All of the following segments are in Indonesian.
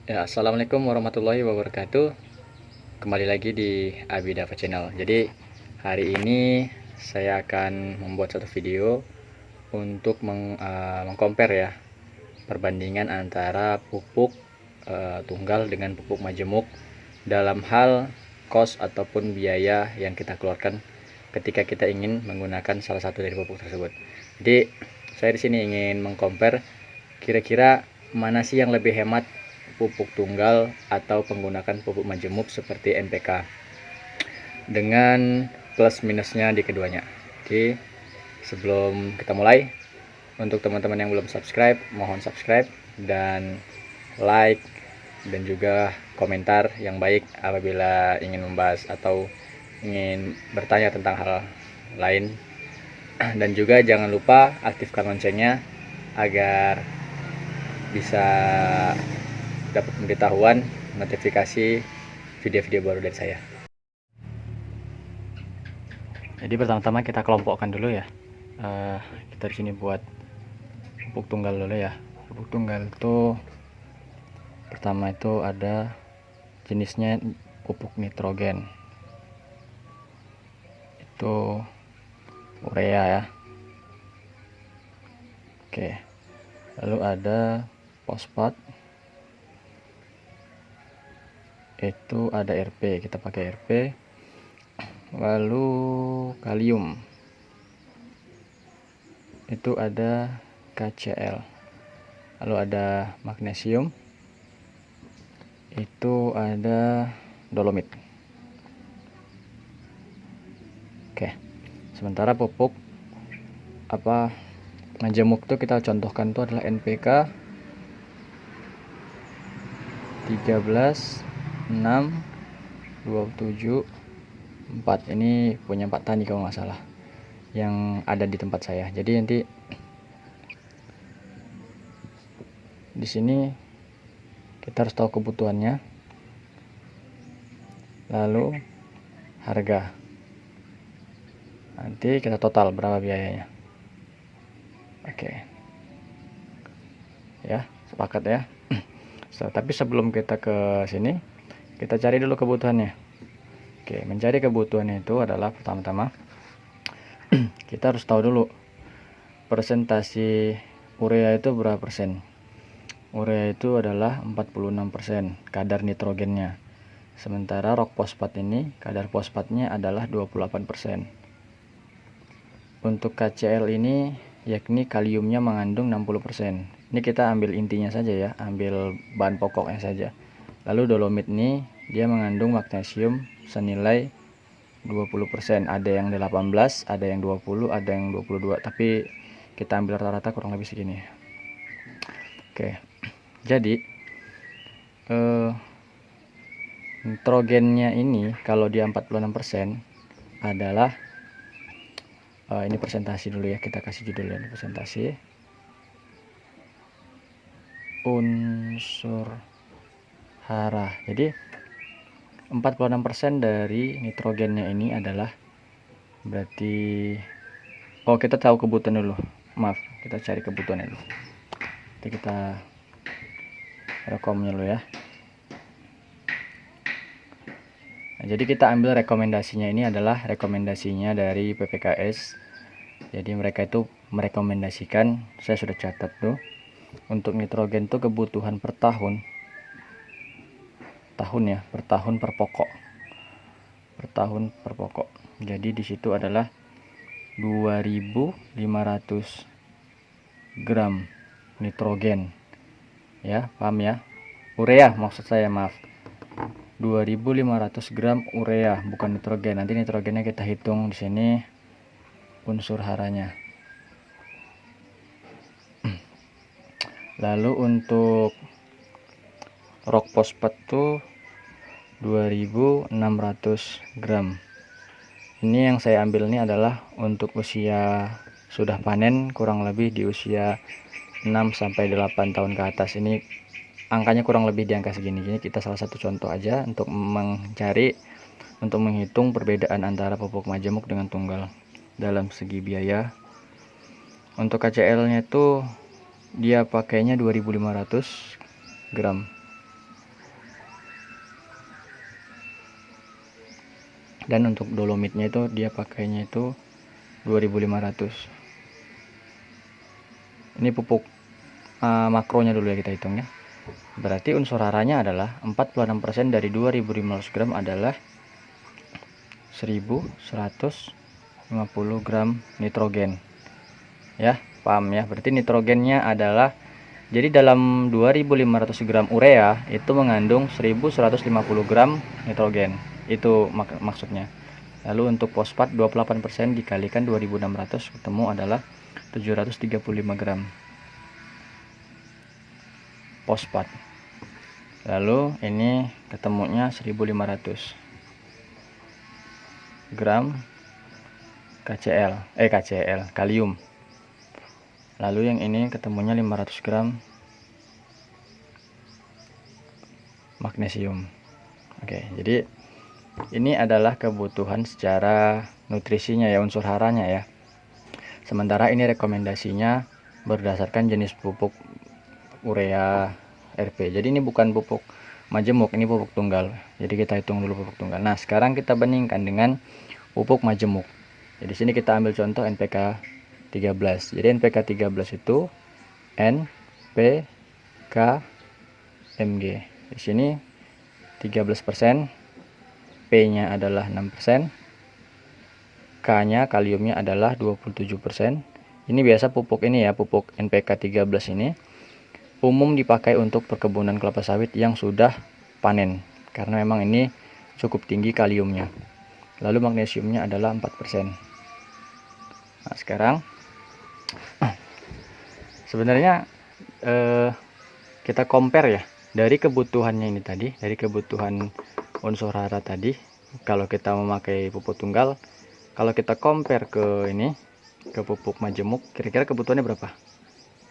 Ya, assalamualaikum warahmatullahi wabarakatuh. Kembali lagi di Abi Dava Channel. Jadi hari ini saya akan membuat satu video untuk mengcompare ya, perbandingan antara pupuk tunggal dengan pupuk majemuk dalam hal cost ataupun biaya yang kita keluarkan ketika kita ingin menggunakan salah satu dari pupuk tersebut. Jadi saya di sini ingin mengcompare kira-kira mana sih yang lebih hemat, pupuk tunggal atau menggunakan pupuk majemuk seperti NPK, dengan plus minusnya di keduanya. Oke, sebelum kita mulai, untuk teman-teman yang belum subscribe, mohon subscribe dan like dan juga komentar yang baik apabila ingin membahas atau ingin bertanya tentang hal lain. Dan juga jangan lupa aktifkan loncengnya agar bisa dapat pemberitahuan notifikasi video-video baru dari saya. Jadi pertama-tama kita kelompokkan dulu ya. Kita di sini buat pupuk tunggal dulu ya. Pupuk tunggal itu pertama itu ada jenisnya pupuk nitrogen. Itu urea ya. Oke. Lalu ada fosfat. Itu ada RP, kita pakai RP. Lalu kalium, itu ada KCl. Lalu ada magnesium, itu ada dolomit. Oke, sementara pupuk majemuk tuh kita contohkan tuh adalah NPK 13 6 27 4. Ini punya Pak Tani kalau nggak salah, yang ada di tempat saya. Jadi nanti di sini kita harus tahu kebutuhannya, lalu harga, nanti kita total berapa biayanya. Oke ya, sepakat ya. Tapi sebelum kita ke sini, kita cari dulu kebutuhannya. Oke, mencari kebutuhannya itu adalah pertama-tama kita harus tahu dulu persentase urea itu berapa persen. Urea itu adalah 46% kadar nitrogennya. Sementara rock fosfat ini kadar fosfatnya adalah 28%. Untuk KCl ini yakni kaliumnya mengandung 60%. Ini kita ambil intinya saja ya, ambil bahan pokoknya saja. Lalu dolomit ini dia mengandung magnesium senilai 20%. Ada yang 18, ada yang 20, ada yang 22, tapi kita ambil rata-rata kurang lebih segini. Oke. Jadi nitrogennya ini kalau dia 46% adalah ini presentasi dulu ya, kita kasih judulnya ini presentasi unsur hara. Jadi 46% dari nitrogennya ini adalah berarti, kita tahu kebutuhan dulu. Maaf, kita cari kebutuhannya dulu. Nanti kita rekomnya dulu ya. Nah, jadi kita ambil rekomendasinya, ini adalah rekomendasinya dari PPKS. Jadi mereka itu merekomendasikan, saya sudah catat tuh, untuk nitrogen tuh kebutuhan per tahun ya, per tahun per pokok. Jadi di situ adalah 2500 gram nitrogen ya, paham ya? Urea maksud saya, maaf, 2500 gram urea, bukan nitrogen. Nanti nitrogennya kita hitung di sini unsur haranya. Lalu untuk rock fosfat tuh 2600 gram. Ini yang saya ambil ini adalah untuk usia sudah panen, kurang lebih di usia 6-8 tahun ke atas. Ini angkanya kurang lebih di angka segini. Ini kita salah satu contoh aja untuk menghitung perbedaan antara pupuk majemuk dengan tunggal dalam segi biaya. Untuk KCl nya itu dia pakainya 2500 gram. Dan untuk dolomitnya itu dia pakainya itu 2500. Ini pupuk makronya dulu ya, kita hitung ya. Berarti unsur haranya adalah 46% dari 2500 gram adalah 1150 gram nitrogen. Ya, paham ya? Berarti nitrogennya adalah, jadi dalam 2500 gram urea itu mengandung 1150 gram nitrogen. Itu maksudnya. Lalu untuk fosfat 28% dikalikan 2600 ketemu adalah 735 gram fosfat. Lalu ini ketemunya 1500 gram KCl kalium. Lalu yang ini ketemunya 500 gram magnesium. Oke, jadi ini adalah kebutuhan secara nutrisinya ya, unsur haranya ya. Sementara ini rekomendasinya berdasarkan jenis pupuk urea RP. Jadi ini bukan pupuk majemuk, ini pupuk tunggal. Jadi kita hitung dulu pupuk tunggal. Nah, sekarang kita bandingkan dengan pupuk majemuk. Jadi sini kita ambil contoh NPK 13. Jadi NPK 13 itu NPK Mg. Di sini 13%, P-nya adalah 6%, K-nya kaliumnya adalah 27%. Ini biasa pupuk ini ya, pupuk NPK 13 ini umum dipakai untuk perkebunan kelapa sawit yang sudah panen karena memang ini cukup tinggi kaliumnya. Lalu magnesiumnya adalah 4%. Nah, sekarang sebenarnya kita compare ya, dari kebutuhannya ini tadi, dari kebutuhan unsur hara tadi, kalau kita memakai pupuk tunggal, kalau kita compare ke ini, ke pupuk majemuk, kira-kira kebutuhannya berapa?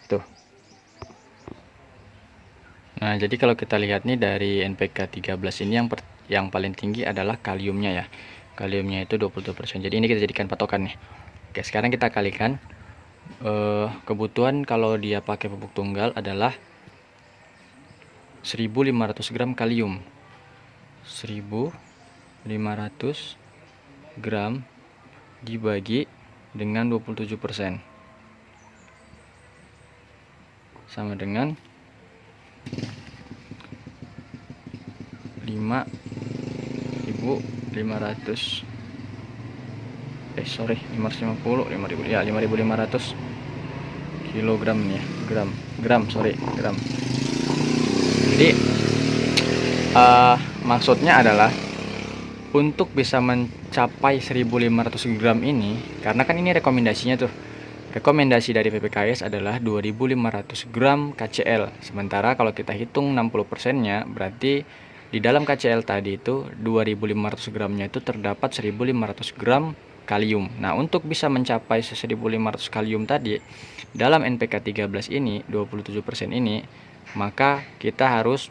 Tuh. Nah, jadi kalau kita lihat nih dari NPK 13 ini yang paling tinggi adalah kaliumnya ya. Kaliumnya itu 22%. Jadi ini kita jadikan patokan nih. Oke, sekarang kita kalikan. Kebutuhan kalau dia pakai pupuk tunggal adalah 1500 gram kalium. 1500 gram dibagi dengan 27% sama dengan 5.500 550 5.000 ya, 5.500 kilogram nih ya, gram. Jadi maksudnya adalah untuk bisa mencapai 1.500 gram ini, karena kan ini rekomendasinya tuh, rekomendasi dari PPKS adalah 2.500 gram KCl. Sementara kalau kita hitung 60% nya, berarti di dalam KCl tadi itu 2.500 gramnya itu terdapat 1.500 gram kalium. Nah, untuk bisa mencapai 1.500 kalium tadi dalam NPK 13 ini, 27% ini, maka kita harus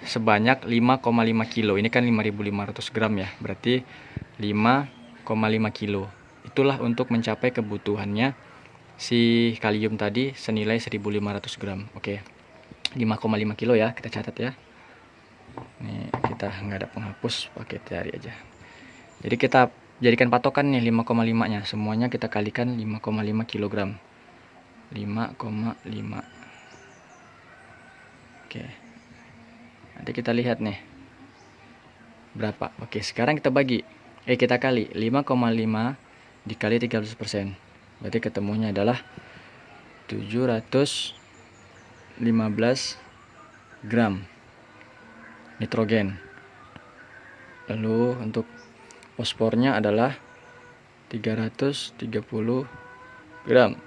sebanyak 5,5 kilo. Ini kan 5.500 gram ya, berarti 5,5 kilo. Itulah untuk mencapai kebutuhannya si kalium tadi senilai 1.500 gram. Oke, 5,5 kilo ya, kita catat ya. Ini kita nggak ada penghapus, pakai jari aja. Jadi kita jadikan patokan nih 5,5 nya, semuanya kita kalikan 5,5 kilogram. 5,5. Oke, nanti kita lihat nih berapa. Oke, sekarang kita bagi, kita kali 5,5 dikali 13%, berarti ketemunya adalah 715 gram nitrogen. Lalu untuk fosfornya adalah 330 gram.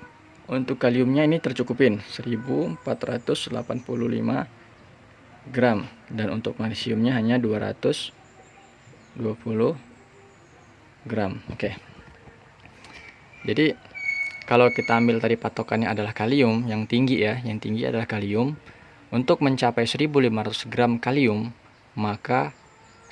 Untuk kaliumnya ini tercukupin 1485 gram, dan untuk magnesiumnya hanya 220 gram. Oke. Jadi kalau kita ambil tadi patokannya adalah kalium yang tinggi ya, yang tinggi adalah kalium. Untuk mencapai 1.500 gram kalium, maka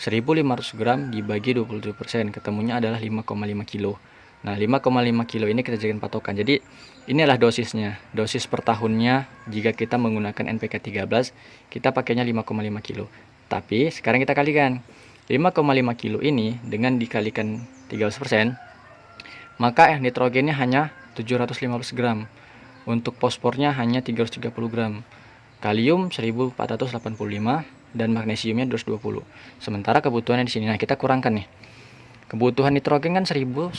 1.500 gram dibagi 27%, ketemunya adalah 5,5 kilo. Nah, 5,5 kilo ini kita jadikan patokan. Jadi inilah dosisnya, dosis per tahunnya. Jika kita menggunakan NPK 13, kita pakainya 5,5 kilo. Tapi sekarang kita kalikan, 5,5 kilo ini dengan dikalikan 13%, maka nitrogennya hanya 715 gram. Untuk fosfornya hanya 330 gram. Kalium 1485 dan magnesiumnya 220. Sementara kebutuhannya di sini, nah kita kurangkan nih. Kebutuhan nitrogen kan 1150.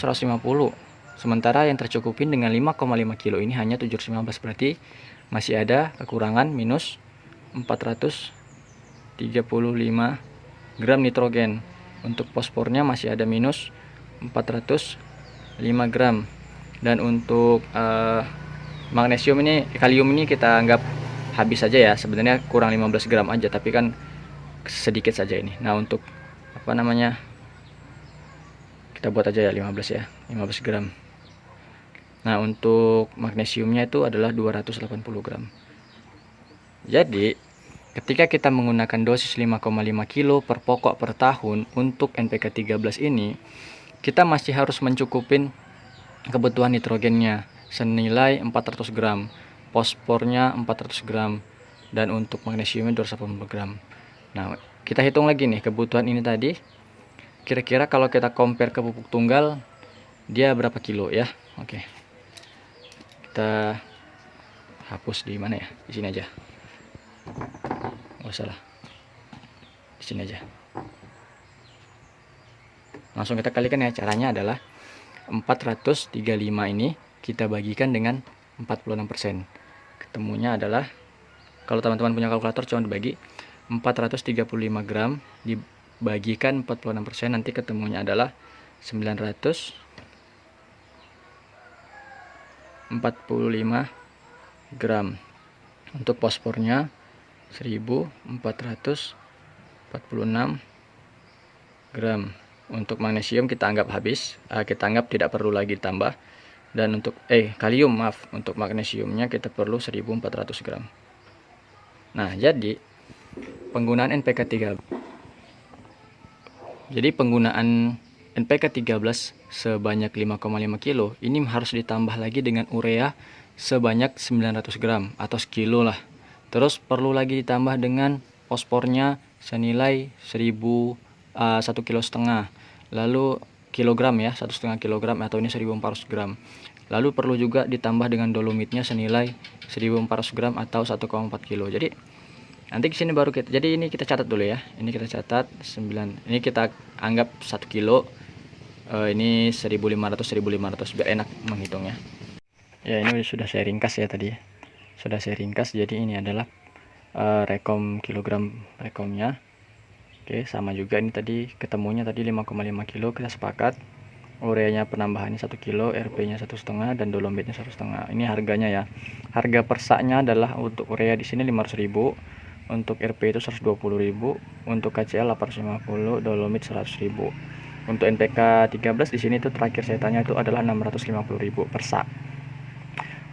Sementara yang tercukupin dengan 5,5 kilo ini hanya 715, berarti masih ada kekurangan minus 435 gram nitrogen. Untuk fosfornya masih ada minus 405 gram. Dan untuk magnesium ini, kalium ini kita anggap habis saja ya. Sebenarnya kurang 15 gram aja, tapi kan sedikit saja ini. Nah, untuk apa namanya, kita buat aja ya 15 ya, 15 gram. Nah, untuk magnesiumnya itu adalah 280 gram. Jadi ketika kita menggunakan dosis 5,5 kilo per pokok per tahun untuk NPK 13 ini, kita masih harus mencukupin kebutuhan nitrogennya senilai 400 gram, fosfornya 400 gram, dan untuk magnesiumnya 280 gram. Nah, kita hitung lagi nih kebutuhan ini tadi. Kira-kira kalau kita compare ke pupuk tunggal, dia berapa kilo ya? Oke. Kita hapus di mana ya? Di sini aja. Oh, salah. Di sini aja. Langsung kita kalikan ya. Caranya adalah 435 ini kita bagikan dengan 46%. Ketemunya adalah, kalau teman-teman punya kalkulator coba dibagi, 435 gram dibagikan 46%, nanti ketemunya adalah 945 gram. Untuk fosfornya 1446 gram. Untuk magnesium kita anggap habis, kita anggap tidak perlu lagi ditambah. Dan untuk kalium, maaf, untuk magnesiumnya kita perlu 1400 gram. Nah, jadi penggunaan NPK 13. Jadi penggunaan NPK 13 sebanyak 5,5 kilo ini harus ditambah lagi dengan urea sebanyak 900 gram atau sekilo lah. Terus perlu lagi ditambah dengan fosfornya senilai 1,5 kilo. Lalu kilogram ya, 1,5 kilogram atau ini 1400 gram. Lalu perlu juga ditambah dengan dolomitnya senilai 1400 gram atau 1,4 kilo. Jadi nanti ke sini baru kita, jadi ini kita catat dulu ya. Ini kita catat 9. Ini kita anggap 1 kilo. Ini 1500 biar enak menghitungnya. Ya, ini sudah saya ringkas ya tadi. Sudah saya ringkas. Jadi ini adalah rekom kilogram rekomnya. Oke, sama juga ini tadi ketemunya tadi 5,5 kilo kita sepakat. Ureanya penambahannya 1 kilo, RP-nya 1,5 dan dolomitnya 1,5. Ini harganya ya. Harga persaknya adalah untuk urea di sini 500.000, untuk RP itu 120.000, untuk KCl 850, dolomit 100.000. Untuk NPK 13 di sini itu terakhir saya tanya itu adalah 650.000 per sak.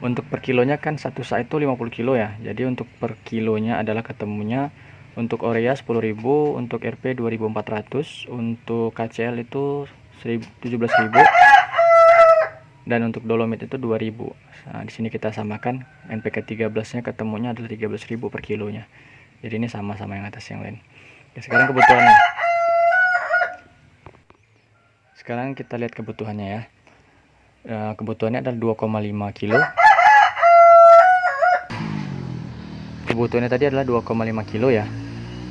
Untuk per kilonya kan satu sak itu 50 kilo ya. Jadi untuk per kilonya adalah ketemunya untuk urea 10.000, untuk RP 2.400, untuk KCl itu 17.000, dan untuk dolomit itu 2.000. Nah, di sini kita samakan NPK 13-nya ketemunya adalah 13.000 per kilonya. Jadi ini sama-sama yang atas yang lain. Oke, sekarang kebutuhannya. Sekarang kita lihat kebutuhannya ya. Kebutuhannya adalah 2,5 kilo. Kebutuhannya tadi adalah 2,5 kilo ya.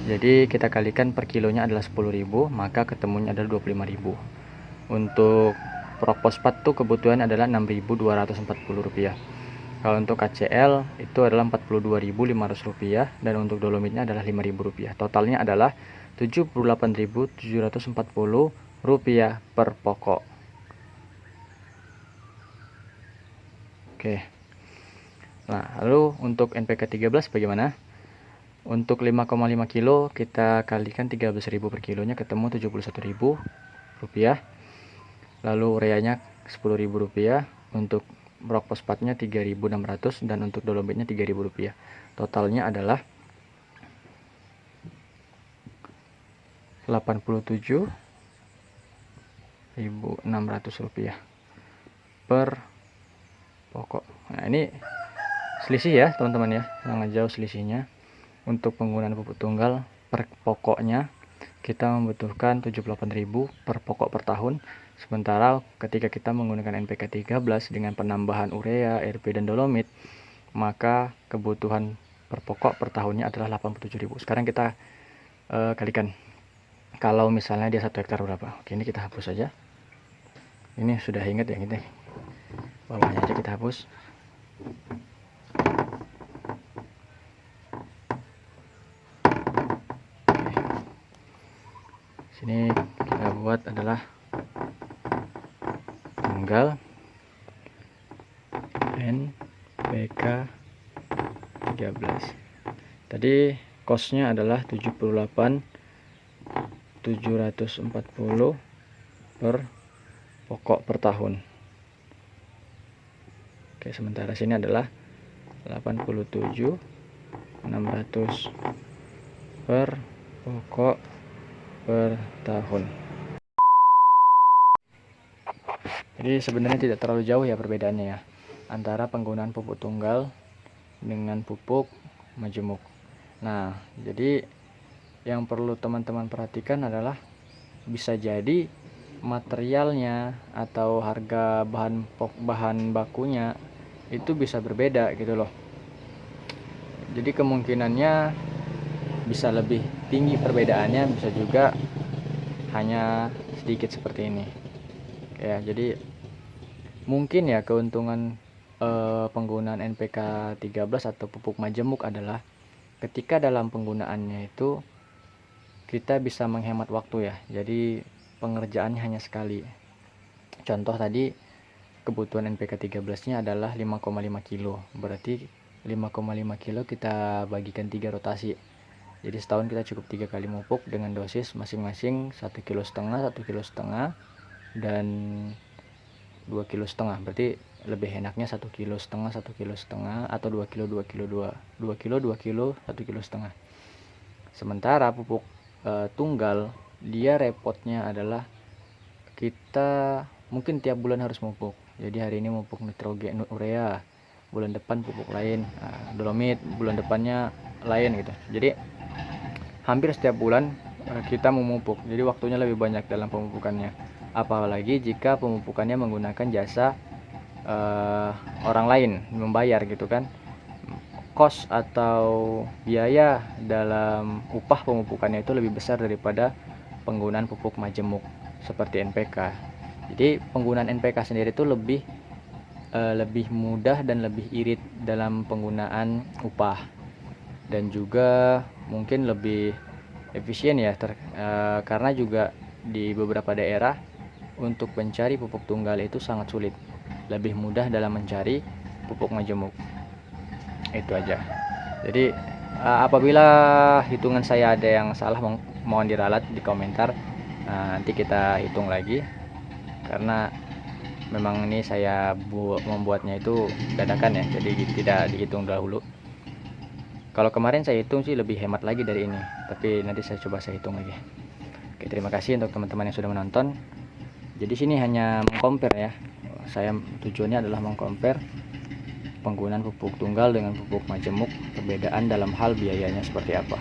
Jadi kita kalikan per kilonya adalah 10.000, maka ketemunya adalah 25.000. Untuk fosfat tuh kebutuhan adalah 6.240 rupiah. Kalau untuk KCl itu adalah 42.500 rupiah, dan untuk dolomitnya adalah 5.000 rupiah. Totalnya adalah 78.740 rupiah per pokok. Oke. Nah, lalu untuk NPK 13 bagaimana? Untuk 5,5 kilo kita kalikan 13.000 per kilonya, ketemu 71.000 rupiah. Lalu ureanya 10.000 rupiah, untuk rok fosfatnya 3.600, dan untuk dolomitnya 3.000 rupiah. Totalnya adalah 87.600 rupiah per pokok. Nah, ini selisih ya teman-teman ya, sangat jauh selisihnya. Untuk penggunaan pupuk tunggal per pokoknya kita membutuhkan 78.000 per pokok per tahun. Sementara ketika kita menggunakan NPK 13 dengan penambahan urea, RP, dan dolomit, maka kebutuhan per pokok per tahunnya adalah 87.000. Sekarang kita kalikan. Kalau misalnya dia 1 hektar berapa? Oke, ini kita hapus saja. Ini sudah ingat ya, kita bawahnya aja kita hapus. Sini kita buat adalah tanggal NPK 13. Tadi costnya adalah 78.740 per pokok per tahun. Oke, sementara sini adalah 87.600 per pokok per tahun. Jadi sebenarnya tidak terlalu jauh ya perbedaannya ya, antara penggunaan pupuk tunggal dengan pupuk majemuk. Nah, jadi yang perlu teman-teman perhatikan adalah bisa jadi materialnya atau harga bahan bakunya itu bisa berbeda gitu loh. Jadi kemungkinannya bisa lebih tinggi perbedaannya, bisa juga hanya sedikit seperti ini ya. Jadi mungkin ya keuntungan penggunaan NPK 13 atau pupuk majemuk adalah ketika dalam penggunaannya itu kita bisa menghemat waktu ya. Jadi pengerjaannya hanya sekali. Contoh tadi kebutuhan NPK 13-nya adalah 5,5 kilo. Berarti 5,5 kilo kita bagikan 3 rotasi. Jadi setahun kita cukup 3 kali mupuk dengan dosis masing-masing 1,5 kilo, 1,5 kilo, dan 2,5 kilo. Berarti lebih enaknya 1,5 kilo, 1,5 kilo, atau 2 kilo, 2 kilo, 2 kilo, 2 kilo, 1,5 kilo. Sementara pupuk tunggal, dia repotnya adalah kita mungkin tiap bulan harus mupuk. Jadi hari ini mupuk nitrogen, urea, bulan depan pupuk lain, dolomit, bulan depannya lain gitu. Jadi hampir setiap bulan kita memupuk. Jadi waktunya lebih banyak dalam pemupukannya. Apalagi jika pemupukannya menggunakan jasa orang lain, membayar gitu kan. Kos atau biaya dalam upah pemupukannya itu lebih besar daripada penggunaan pupuk majemuk seperti NPK. Jadi penggunaan NPK sendiri itu lebih mudah dan lebih irit dalam penggunaan upah, dan juga mungkin lebih efisien ya, karena juga di beberapa daerah untuk mencari pupuk tunggal itu sangat sulit, lebih mudah dalam mencari pupuk majemuk. Itu aja. Jadi apabila hitungan saya ada yang salah, mohon diralat di komentar. Nanti kita hitung lagi, karena memang ini saya membuatnya itu dadakan ya, jadi tidak dihitung dahulu. Kalau kemarin saya hitung sih lebih hemat lagi dari ini, tapi nanti saya coba hitung lagi. Oke, terima kasih untuk teman-teman yang sudah menonton. Jadi sini hanya mengcompare ya, saya tujuannya adalah mengcompare penggunaan pupuk tunggal dengan pupuk majemuk, perbedaan dalam hal biayanya seperti apa.